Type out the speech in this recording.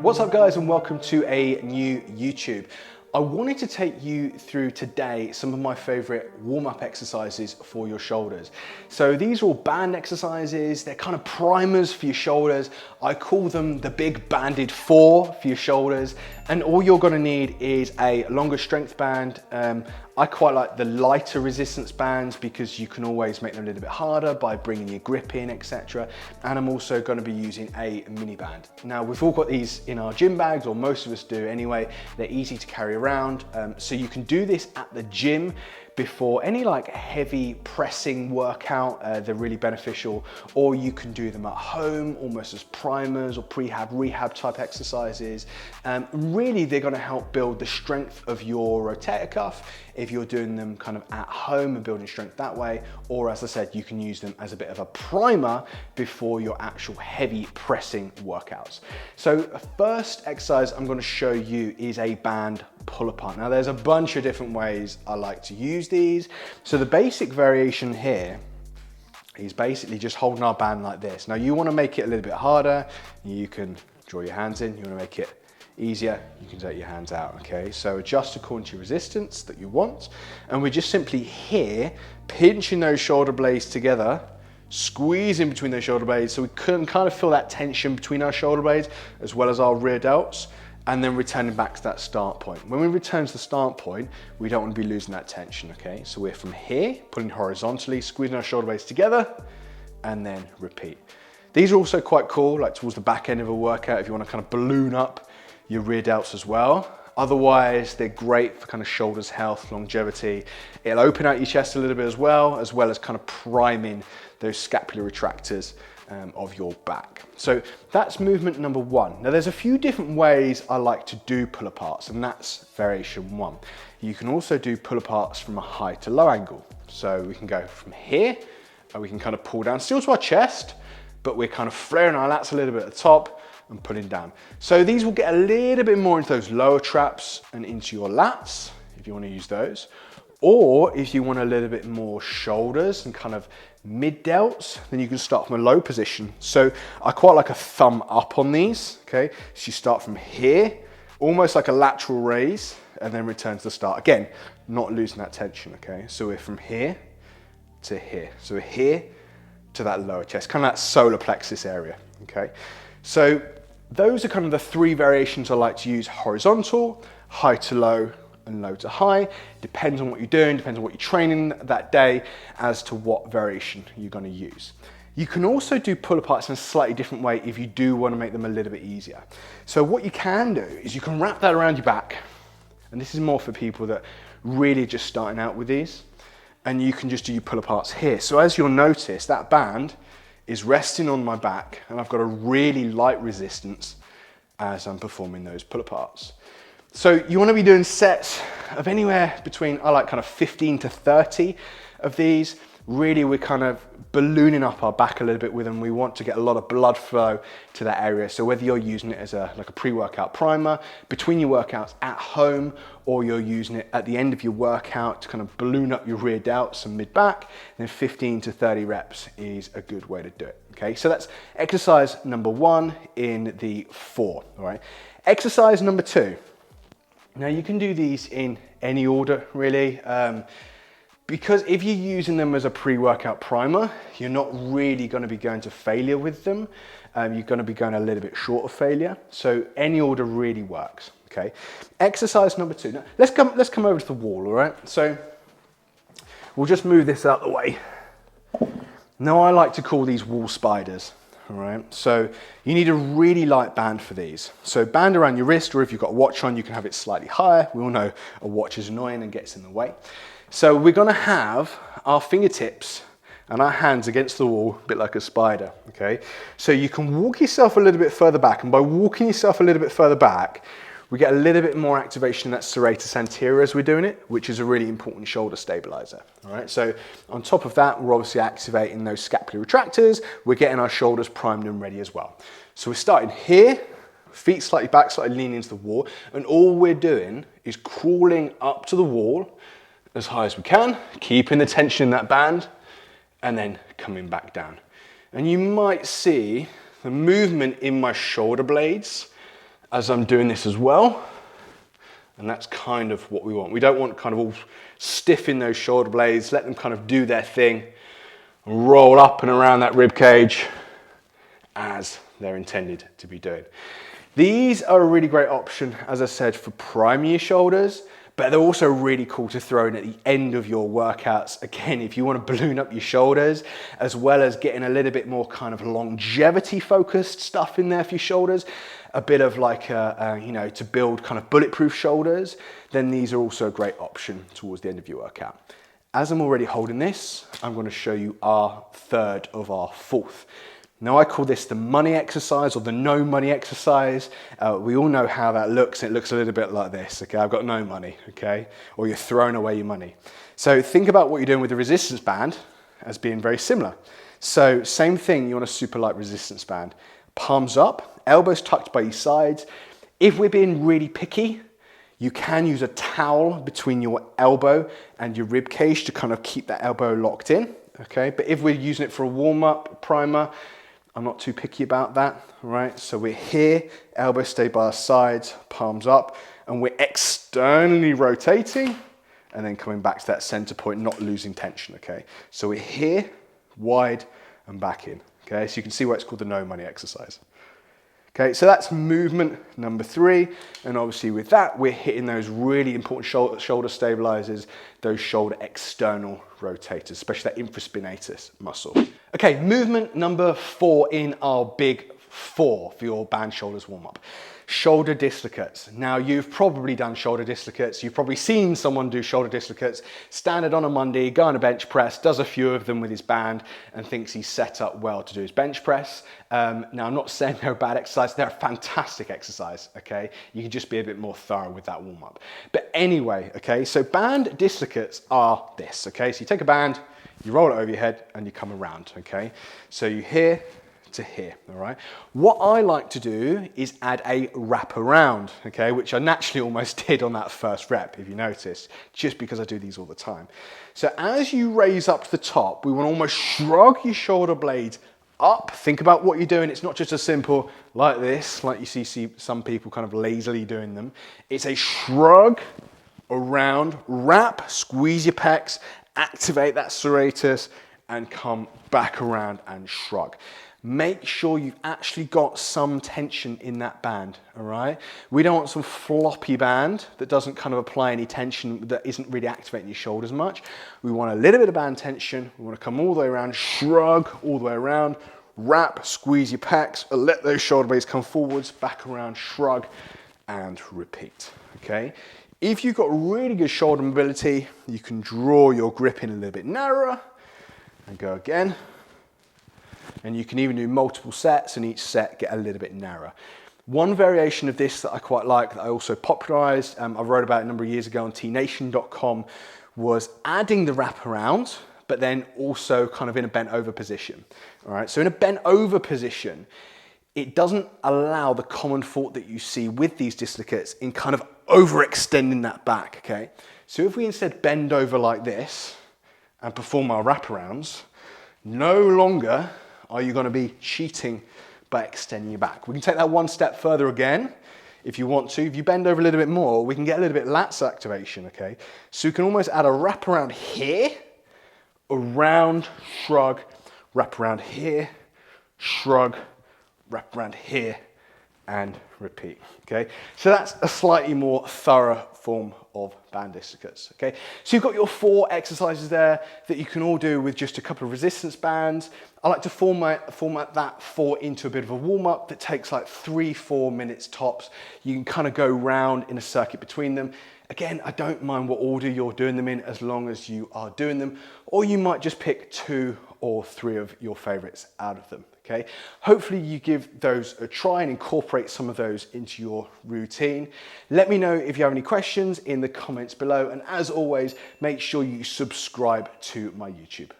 What's up guys, and welcome to a new YouTube. I wanted to take you through today some of my favorite warm-up exercises for your shoulders. So these are all band exercises, they're kind of primers for your shoulders. I call them the big banded four for your shoulders, and all you're gonna need is a longer strength band. I quite like the lighter resistance bands because you can always make them a little bit harder by bringing your grip in, etc. And I'm also going to be using a mini band. Now, we've all got these in our gym bags, or most of us do anyway. They're easy to carry around. So you can do this at the gym before any like heavy pressing workout. They're really beneficial, or you can do them at home almost as primers or rehab type exercises. Really, they're going to help build the strength of your rotator cuff if you're doing them kind of at home and building strength that way, or as I said, you can use them as a bit of a primer before your actual heavy pressing workouts. So the first exercise I'm going to show you is a band pull apart. Now there's a bunch of different ways I like to use these. So the basic variation here is basically just holding our band like this. Now you want to make it a little bit harder, you can draw your hands in. You want to make it easier, you can take your hands out, okay? So adjust according to your resistance that you want. And we're just simply here, pinching those shoulder blades together, squeezing between those shoulder blades so we can kind of feel that tension between our shoulder blades as well as our rear delts, and then returning back to that start point. When we return to the start point, we don't want to be losing that tension, okay? So we're from here, pulling horizontally, squeezing our shoulder blades together, and then repeat. These are also quite cool, like towards the back end of a workout, if you want to kind of balloon up your rear delts as well. Otherwise, they're great for kind of shoulders health, longevity. It'll open out your chest a little bit as well as kind of priming those scapular retractors of your back. So that's movement number one. Now there's a few different ways I like to do pull aparts, and that's variation one. You can also do pull aparts from a high to low angle. So we can go from here, and we can kind of pull down still to our chest, but we're kind of flaring our lats a little bit at the top and pulling down. So these will get a little bit more into those lower traps and into your lats if you want to use those. Or if you want a little bit more shoulders and kind of mid delts, then you can start from a low position. So I quite like a thumb up on these, okay? So you start from here, almost like a lateral raise, and then return to the start. Again, not losing that tension, okay? So we're from here to here. So we're here to that lower chest, kind of that solar plexus area, okay? So those are kind of the three variations I like to use: horizontal, high to low, and low to high. Depends on what you're doing, depends on what you're training that day as to what variation you're going to use. You can also do pull aparts in a slightly different way if you do want to make them a little bit easier. So what you can do is you can wrap that around your back, and this is more for people that really just starting out with these, and you can just do your pull aparts here. So as you'll notice, that band is resting on my back, and I've got a really light resistance as I'm performing those pull aparts. So you want to be doing sets of anywhere between, I like kind of 15 to 30 of these. Really, we're kind of ballooning up our back a little bit with them. We want to get a lot of blood flow to that area. So whether you're using it as like a pre-workout primer between your workouts at home, or you're using it at the end of your workout to kind of balloon up your rear delts and mid-back, then 15 to 30 reps is a good way to do it. Okay, so that's exercise number one in the four, all right? Exercise number two. Now you can do these in any order, really. Because if you're using them as a pre-workout primer, you're not really going to be going to failure with them. You're going to be going a little bit short of failure. So any order really works, okay? Exercise number two. Now, let's come over to the wall, all right? So we'll just move this out of the way. Now I like to call these wall spiders, all right? So you need a really light band for these. So band around your wrist, or if you've got a watch on, you can have it slightly higher. We all know a watch is annoying and gets in the way. So we're gonna have our fingertips and our hands against the wall, a bit like a spider, okay? So you can walk yourself a little bit further back, and by walking yourself a little bit further back, we get a little bit more activation in that serratus anterior as we're doing it, which is a really important shoulder stabilizer, all right? So on top of that, we're obviously activating those scapular retractors. We're getting our shoulders primed and ready as well. So we're starting here, feet slightly back, slightly leaning into the wall, and all we're doing is crawling up to the wall as high as we can, keeping the tension in that band, and then coming back down. And you might see the movement in my shoulder blades as I'm doing this as well. And that's kind of what we want. We don't want kind of all stiff in those shoulder blades. Let them kind of do their thing. Roll up and around that rib cage as they're intended to be doing. These are a really great option, as I said, for priming your shoulders, but they're also really cool to throw in at the end of your workouts. Again, if you want to balloon up your shoulders, as well as getting a little bit more kind of longevity focused stuff in there for your shoulders, a bit of like, you know, to build kind of bulletproof shoulders, then these are also a great option towards the end of your workout. As I'm already holding this, I'm going to show you our third of our fourth. Now I call this the money exercise or the no money exercise. We all know how that looks. It looks a little bit like this, okay? I've got no money, okay? Or you're throwing away your money. So think about what you're doing with the resistance band as being very similar. So same thing, you want a super light resistance band. Palms up, elbows tucked by your sides. If we're being really picky, you can use a towel between your elbow and your rib cage to kind of keep that elbow locked in, okay? But if we're using it for a warm-up, primer, I'm not too picky about that, all right? So we're here, elbows stay by our sides, palms up, and we're externally rotating and then coming back to that center point, not losing tension, okay? So we're here, wide, and back in, okay? So you can see why it's called the no money exercise. Okay, so that's movement number 3, and obviously with that, we're hitting those really important shoulder stabilizers, those shoulder external rotators, especially that infraspinatus muscle. Okay, movement number 4 in our big 4 for your band shoulders warm-up. Shoulder dislocates. Now you've probably done shoulder dislocates. You've probably seen someone do shoulder dislocates, standard on a Monday, go on a bench press, does a few of them with his band and thinks he's set up well to do his bench press. Now I'm not saying they're a bad exercise, they're a fantastic exercise, okay? You can just be a bit more thorough with that warm up. But anyway, okay, so band dislocates are this, okay? So you take a band, you roll it over your head and you come around, okay? So you here to here, all right? What I like to do is add a wrap around, okay, which I naturally almost did on that first rep, if you notice, just because I do these all the time. So as you raise up to the top, we want to almost shrug your shoulder blades up. Think about what you're doing. It's not just a simple like this, like you see some people kind of lazily doing them. It's a shrug around, wrap, squeeze your pecs, activate that serratus, and come back around and shrug. Make sure you've actually got some tension in that band, all right? We don't want some floppy band that doesn't kind of apply any tension, that isn't really activating your shoulders much. We want a little bit of band tension. We want to come all the way around, shrug all the way around, wrap, squeeze your pecs, let those shoulder blades come forwards, back around, shrug, and repeat, okay? If you've got really good shoulder mobility, you can draw your grip in a little bit narrower and go again. And you can even do multiple sets and each set get a little bit narrower. One variation of this that I quite like, that I also popularized, I wrote about it a number of years ago on tnation.com, was adding the wraparound, but then also kind of in a bent over position. All right, so in a bent over position, it doesn't allow the common fault that you see with these dislocates in kind of overextending that back, okay? So if we instead bend over like this and perform our wraparounds, no longer are you going to be cheating by extending your back. We can take that one step further again if you want to. If you bend over a little bit more, we can get a little bit lats activation, okay? So you can almost add a wrap around here, around, shrug, wrap around here, shrug, wrap around here, and repeat, okay? So that's a slightly more thorough form of band dislocates, okay? So you've got your 4 exercises there that you can all do with just a couple of resistance bands. I like to format that 4 into a bit of a warm-up that takes like 3-4 minutes tops. You can kind of go round in a circuit between them. Again, I don't mind what order you're doing them in as long as you are doing them, or you might just pick 2 or 3 of your favorites out of them, okay? Hopefully you give those a try and incorporate some of those into your routine. Let me know if you have any questions in the comments below, and as always, make sure you subscribe to my YouTube.